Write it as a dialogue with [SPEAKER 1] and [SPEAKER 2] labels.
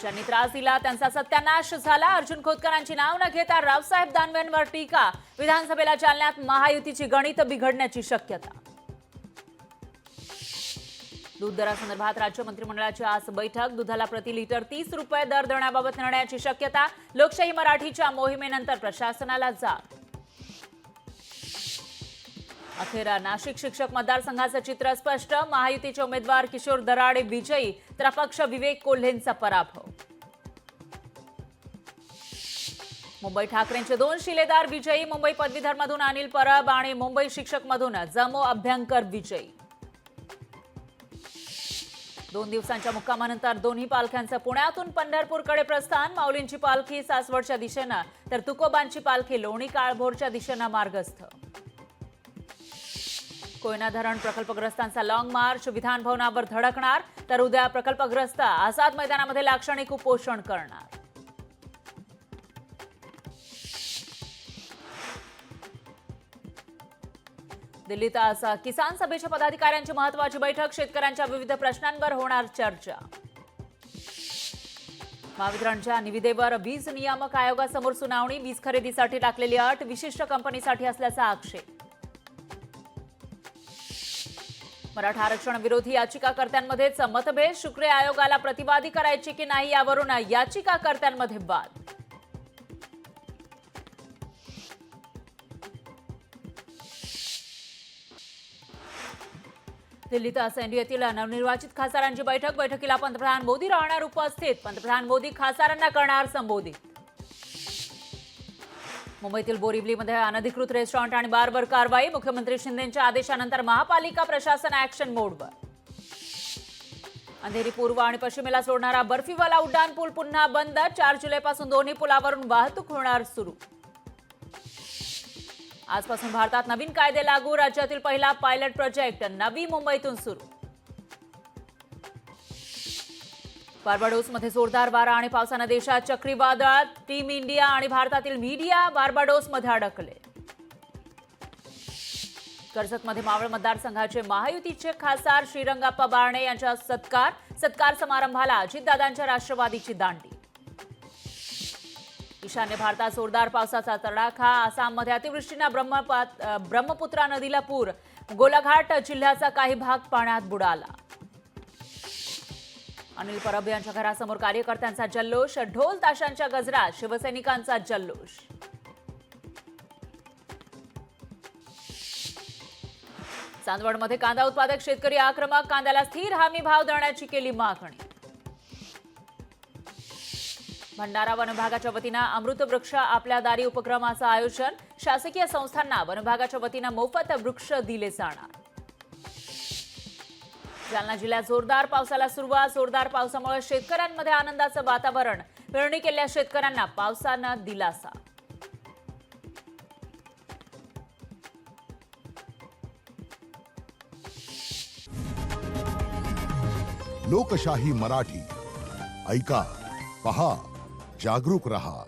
[SPEAKER 1] ज्यांनी त्रास दिला त्यांचा सत्यानाश झाला. अर्जुन खोतकरांची नाव न घेता रावसाहेब दानवेंवर टीका. विधानसभेला जालन्यात महायुतीची गणित बिघडण्याची शक्यता. दूध दरासंदर्भात राज्य मंत्रिमंडळाची आज बैठक. दुधाला प्रति लिटर 30 रुपये दर देण्याबाबत निर्णयाची शक्यता. लोकशाही मराठीच्या मोहिमेनंतर प्रशासनाला जाग. अखेर नाशिक शिक्षक मतदारसंघाचं चित्र स्पष्ट. महायुतीचे उमेदवार किशोर दराडे विजयी तर अपक्ष विवेक कोल्हेंचा पराभव. मुंबई ठाकरेंचे 2 शिलेदार विजयी. मुंबई पदवीधरमधून अनिल परब आणि मुंबई शिक्षकमधून जमो अभ्यंकर विजयी. 2 दिवसांच्या मुक्कामानंतर दोन्ही पालख्यांचं पुण्यातून पंढरपूरकडे प्रस्थान. माऊलींची पालखी सासवडच्या दिशेनं तर तुकोबांची पालखी लोणी काळभोरच्या दिशेनं मार्गस्थ. कोयना धरण प्रकल्पग्रस्तांचा लॉंग मार्च. विधान भवनावर धडकणार तर उद्या प्रकल्पग्रस्त आझाद मैदानामध्ये लाक्षणिक उपोषण करणार. दिल्लीत आज किसान सभेच्या पदाधिकाऱ्यांची महत्त्वाची बैठक. शेतकऱ्यांच्या विविध प्रश्नांवर होणार चर्चा. महावितरणच्या निविदेवर वीज नियामक आयोगासमोर सुनावणी. वीज खरेदीसाठी टाकलेली अट विशिष्ट कंपनीसाठी असल्याचा आक्षेप. मराठा आरक्षण विरोधी याचिकाकर्त्यांमध्येच मतभेद. शुक्रे आयोगाला प्रतिवादी करायची की नाही यावरून याचिकाकर्त्यांमध्ये वाद. दिल्लीत आज एनडीएतील नवनिर्वाचित खासदारांची बैठक. बैठकीला पंतप्रधान मोदी राहणार उपस्थित. पंतप्रधान मोदी खासदारांना करणार संबोधित. मुंबईतील बोरिवलीमध्ये अनधिकृत रेस्टॉरंट आणि बारवर कारवाई. मुख्यमंत्री शिंदेंच्या आदेशानंतर महापालिका प्रशासन ॲक्शन मोडवर. अंधेरी पूर्व आणि पश्चिमेला सोडणारा बर्फीवाला उड्डाण पूल पुन्हा बंद. 4 जुलैपासून दोन्ही पुलावरून वाहतूक होणार सुरू. आजपासून भारतात नवीन कायदे लागू. राज्यातील पहिला पायलट प्रोजेक्ट नवी मुंबईतून सुरू. बार्बाडोसमध्ये जोरदार वारा आणि पावसानं देशात चक्रीवादळात. टीम इंडिया आणि भारतातील मीडिया बार्बाडोसमध्ये अडकले. कर्जतमध्ये मावळ मतदारसंघाचे महायुतीचे खासदार श्रीरंगाप्पा बारणे यांच्या सत्कार समारंभाला अजितदादांच्या राष्ट्रवादीची दांडी. ईशान्य भारतात जोरदार पावसाचा तडाखा. आसाममध्ये अतिवृष्टीनं ब्रह्मपुत्रा नदीला पूर. गोलाघाट जिल्ह्याचा काही भाग पाण्यात बुडाला. अनिल परब यांच्या घरासमोर कार्यकर्त्यांचा जल्लोष. ढोल ताशांच्या गजरात शिवसैनिकांचा जल्लोष. चांदवडमध्ये कांदा उत्पादक शेतकरी आक्रमक. कांद्याला स्थिर हमी भाव देण्याची केली मागणी. भंडारा वनविभागाच्या वतीनं अमृत वृक्ष आपल्या दारी उपक्रमाचं आयोजन. शासकीय संस्थांना वनविभागाच्या वतीनं मोफत वृक्ष दिले जाणार. जालना जिल्ह्यात जोरदार पावसाला सुरुवात. जोरदार पावसामुळे शेतकऱ्यांमध्ये आनंदाचं वातावरण. पेरणी केलेल्या शेतकऱ्यांना पावसानं दिलासा.
[SPEAKER 2] लोकशाही मराठी ऐका, पहा, जागरूक रहा.